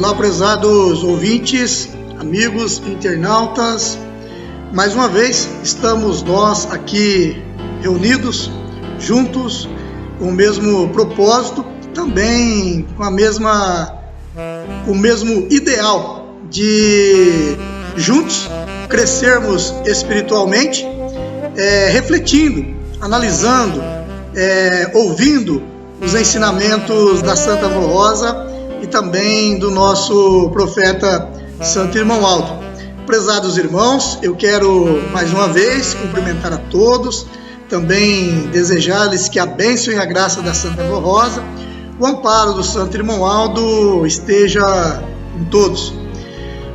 Olá, prezados ouvintes, amigos, internautas. Mais uma vez estamos nós aqui reunidos, juntos, com o mesmo propósito, também com o mesmo ideal de juntos crescermos espiritualmente, refletindo, analisando, ouvindo os ensinamentos da Santa Avó Rosa e também do nosso profeta Santo Irmão Aldo. Prezados irmãos, eu quero mais uma vez cumprimentar a todos, também desejar-lhes que a bênção e a graça da Santa Avó Rosa, o amparo do Santo Irmão Aldo esteja em todos.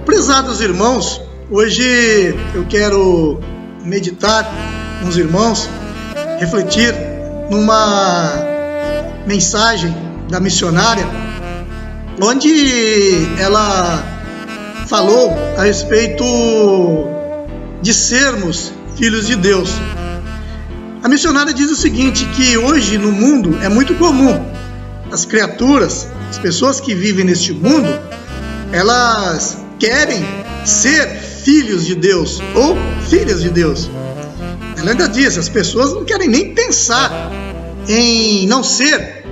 Prezados irmãos, hoje eu quero meditar com os irmãos, refletir numa mensagem da missionária, onde ela falou a respeito de sermos filhos de Deus. A missionária diz o seguinte, que hoje no mundo é muito comum as criaturas, as pessoas que vivem neste mundo, elas querem ser filhos de Deus ou filhas de Deus. Ela ainda diz, as pessoas não querem nem pensar em não ser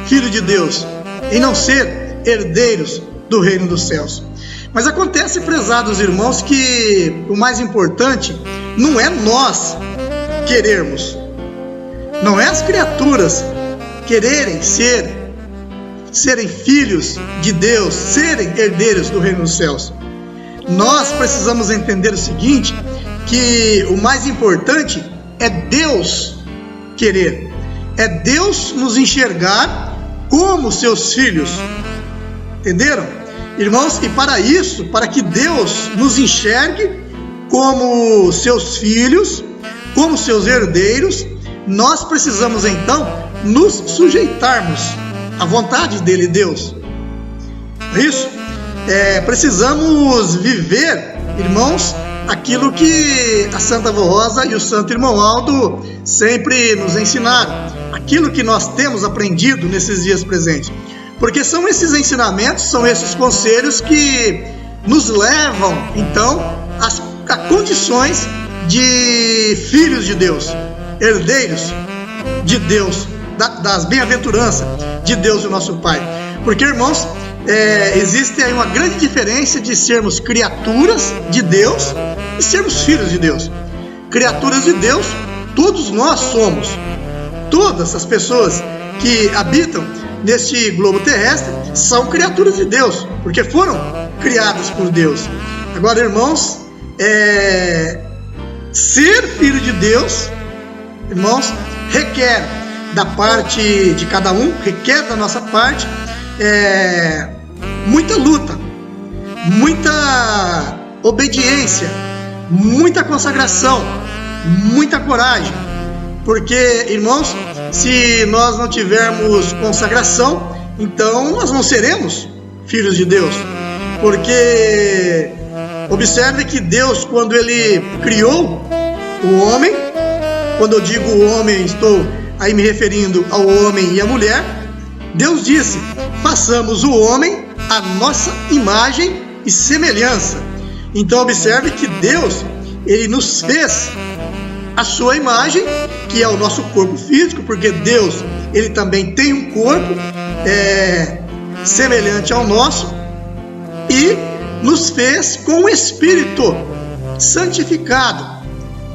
filho de Deus, em não ser herdeiros do reino dos céus. Mas acontece, prezados irmãos, que o mais importante não é nós querermos, não é as criaturas quererem serem filhos de Deus, serem herdeiros do reino dos céus. Nós precisamos entender o seguinte, que o mais importante é Deus querer, é Deus nos enxergar como seus filhos. Entenderam? Irmãos, e para isso, para que Deus nos enxergue como seus filhos, como seus herdeiros, nós precisamos então nos sujeitarmos à vontade dele, Deus. Por isso, precisamos viver, irmãos, aquilo que a Santa Avó Rosa e o Santo Irmão Aldo sempre nos ensinaram, aquilo que nós temos aprendido nesses dias presentes. Porque são esses ensinamentos, são esses conselhos que nos levam, então, a condições de filhos de Deus, herdeiros de Deus, das bem-aventuranças de Deus, o nosso Pai. Porque, irmãos, existe aí uma grande diferença de sermos criaturas de Deus e sermos filhos de Deus. Criaturas de Deus, todos nós somos. Todas as pessoas que habitam neste globo terrestre são criaturas de Deus, porque foram criadas por Deus. Agora, irmãos, ser filho de Deus, irmãos, requer da parte de cada um, requer da nossa parte muita luta, muita obediência, muita consagração, muita coragem. Porque, irmãos, se nós não tivermos consagração, então nós não seremos filhos de Deus. Porque observe que Deus, quando Ele criou o homem, quando eu digo o homem, estou aí me referindo ao homem e à mulher, Deus disse, façamos o homem à nossa imagem e semelhança. Então observe que Deus, Ele nos fez a sua imagem, que é o nosso corpo físico, porque Deus, Ele também tem um corpo semelhante ao nosso, e nos fez com um espírito santificado,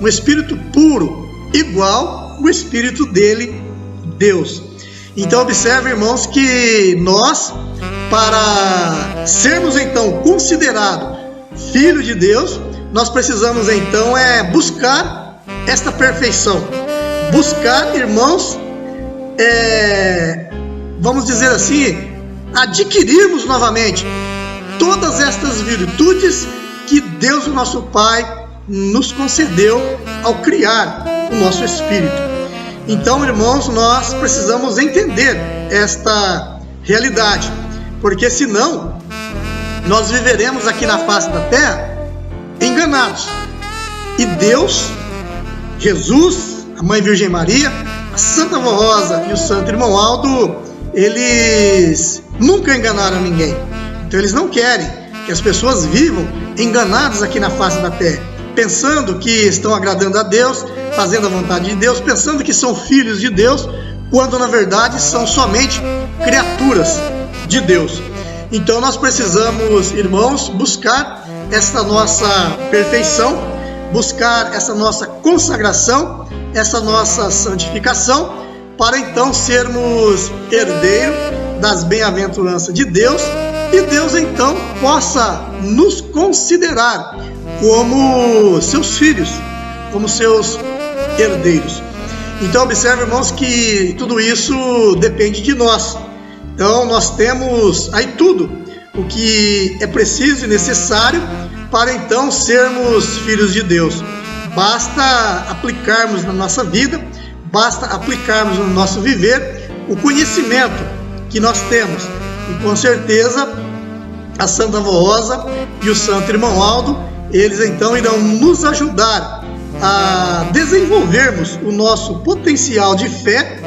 um espírito puro, igual o espírito dele, Deus. Então observe, irmãos, que nós, para sermos então considerados filhos de Deus, nós precisamos então buscar esta perfeição, buscar, irmãos, vamos dizer assim, adquirirmos novamente todas estas virtudes que Deus, o nosso Pai, nos concedeu ao criar o nosso espírito. Então, irmãos, nós precisamos entender esta realidade, porque senão nós viveremos aqui na face da terra enganados. E Deus, Jesus, a Mãe Virgem Maria, a Santa Avó Rosa e o Santo Irmão Aldo, eles nunca enganaram ninguém. Então eles não querem que as pessoas vivam enganadas aqui na face da terra, pensando que estão agradando a Deus, fazendo a vontade de Deus, pensando que são filhos de Deus, quando na verdade são somente criaturas de Deus. Então nós precisamos, irmãos, buscar essa nossa perfeição, buscar essa nossa consagração, essa nossa santificação, para então sermos herdeiros das bem-aventuranças de Deus, e Deus então possa nos considerar como seus filhos, como seus herdeiros. Então observe, irmãos, que tudo isso depende de nós. Então nós temos aí tudo o que é preciso e necessário para então sermos filhos de Deus. Basta aplicarmos na nossa vida, basta aplicarmos no nosso viver o conhecimento que nós temos. E com certeza a Santa Avó Rosa e o Santo Irmão Aldo, eles então irão nos ajudar a desenvolvermos o nosso potencial de fé,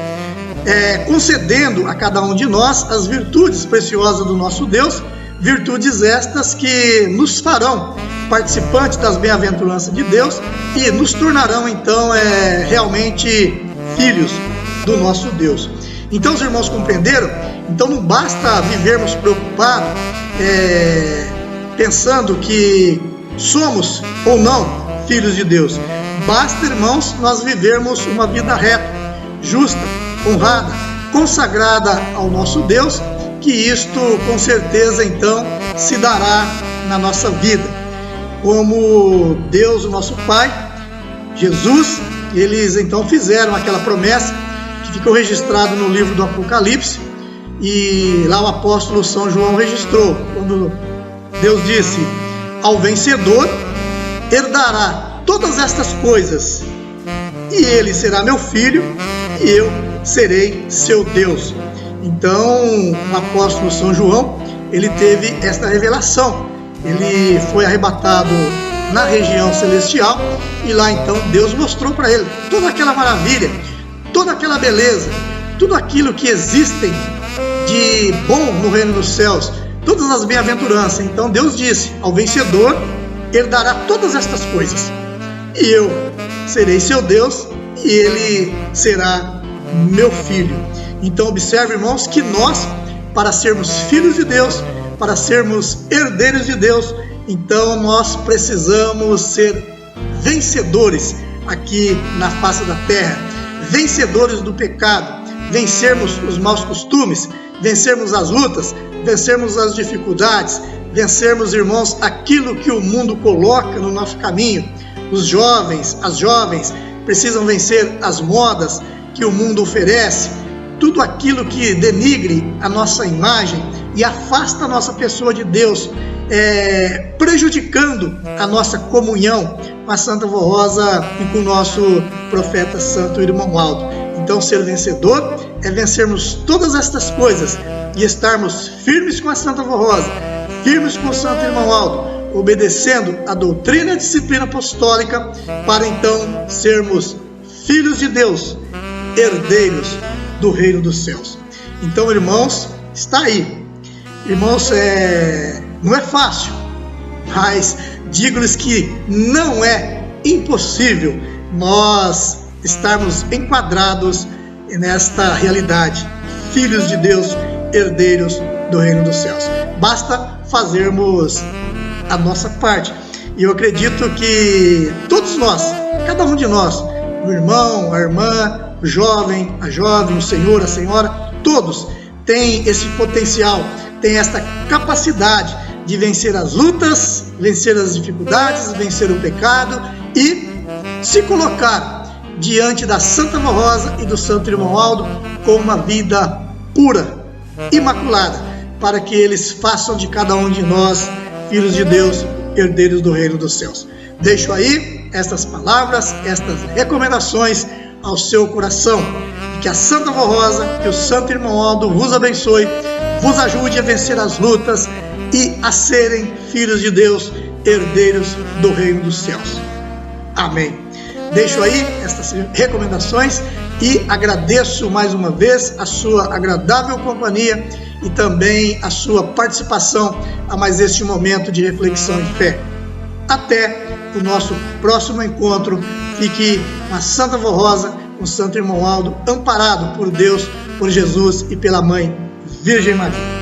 concedendo a cada um de nós as virtudes preciosas do nosso Deus, virtudes estas que nos farão participantes das bem-aventuranças de Deus e nos tornarão então realmente filhos do nosso Deus. Então os irmãos compreenderam? Então não basta vivermos preocupados, pensando que somos ou não filhos de Deus. Basta, irmãos, nós vivermos uma vida reta, justa, honrada, consagrada ao nosso Deus, que isto com certeza então se dará na nossa vida. Como Deus, o nosso Pai, Jesus, eles então fizeram aquela promessa que ficou registrado no livro do Apocalipse, e lá o apóstolo São João registrou, quando Deus disse: ao vencedor herdará todas estas coisas, e ele será meu filho, e eu serei seu Deus. Então o apóstolo São João, ele teve esta revelação. Ele foi arrebatado na região celestial, e lá então Deus mostrou para ele toda aquela maravilha, toda aquela beleza, tudo aquilo que existem de bom no reino dos céus, todas as bem-aventuranças. Então Deus disse: ao vencedor herdará todas estas coisas, e eu serei seu Deus, e ele será meu filho. Então observe, irmãos, que nós, para sermos filhos de Deus, para sermos herdeiros de Deus, então nós precisamos ser vencedores aqui na face da terra, vencedores do pecado, vencermos os maus costumes, vencermos as lutas, vencermos as dificuldades, vencermos, irmãos, aquilo que o mundo coloca no nosso caminho. Os jovens, as jovens precisam vencer as modas que o mundo oferece, tudo aquilo que denigre a nossa imagem e afasta a nossa pessoa de Deus, prejudicando a nossa comunhão com a Santa Avó Rosa e com o nosso profeta Santo Irmão Aldo. Então ser vencedor é vencermos todas estas coisas e estarmos firmes com a Santa Avó Rosa, firmes com o Santo Irmão Aldo, obedecendo a doutrina e a disciplina apostólica, para então sermos filhos de Deus, herdeiros do reino dos céus. Então, irmãos, está aí. Irmãos, não é fácil, mas digo-lhes que não é impossível nós estarmos enquadrados nesta realidade, filhos de Deus, herdeiros do reino dos céus. Basta fazermos a nossa parte. E eu acredito que todos nós, cada um de nós, o irmão, a irmã, o jovem, a jovem, o senhor, a senhora, todos têm esse potencial, têm esta capacidade de vencer as lutas, vencer as dificuldades, vencer o pecado e se colocar diante da Santa Avó Rosa e do Santo Irmão Aldo com uma vida pura, imaculada, para que eles façam de cada um de nós filhos de Deus, herdeiros do reino dos céus. Deixo aí estas palavras, estas recomendações ao seu coração, e que a Santa Avó Rosa e o Santo Irmão Aldo vos abençoe, vos ajude a vencer as lutas e a serem filhos de Deus, herdeiros do reino dos céus. Amém. Deixo aí estas recomendações e agradeço mais uma vez a sua agradável companhia e também a sua participação a mais este momento de reflexão e fé. Até o nosso próximo encontro. Fique com a Santa Vó Rosa, com o Santo Irmão Aldo, amparado por Deus, por Jesus e pela Mãe Virgem Maria.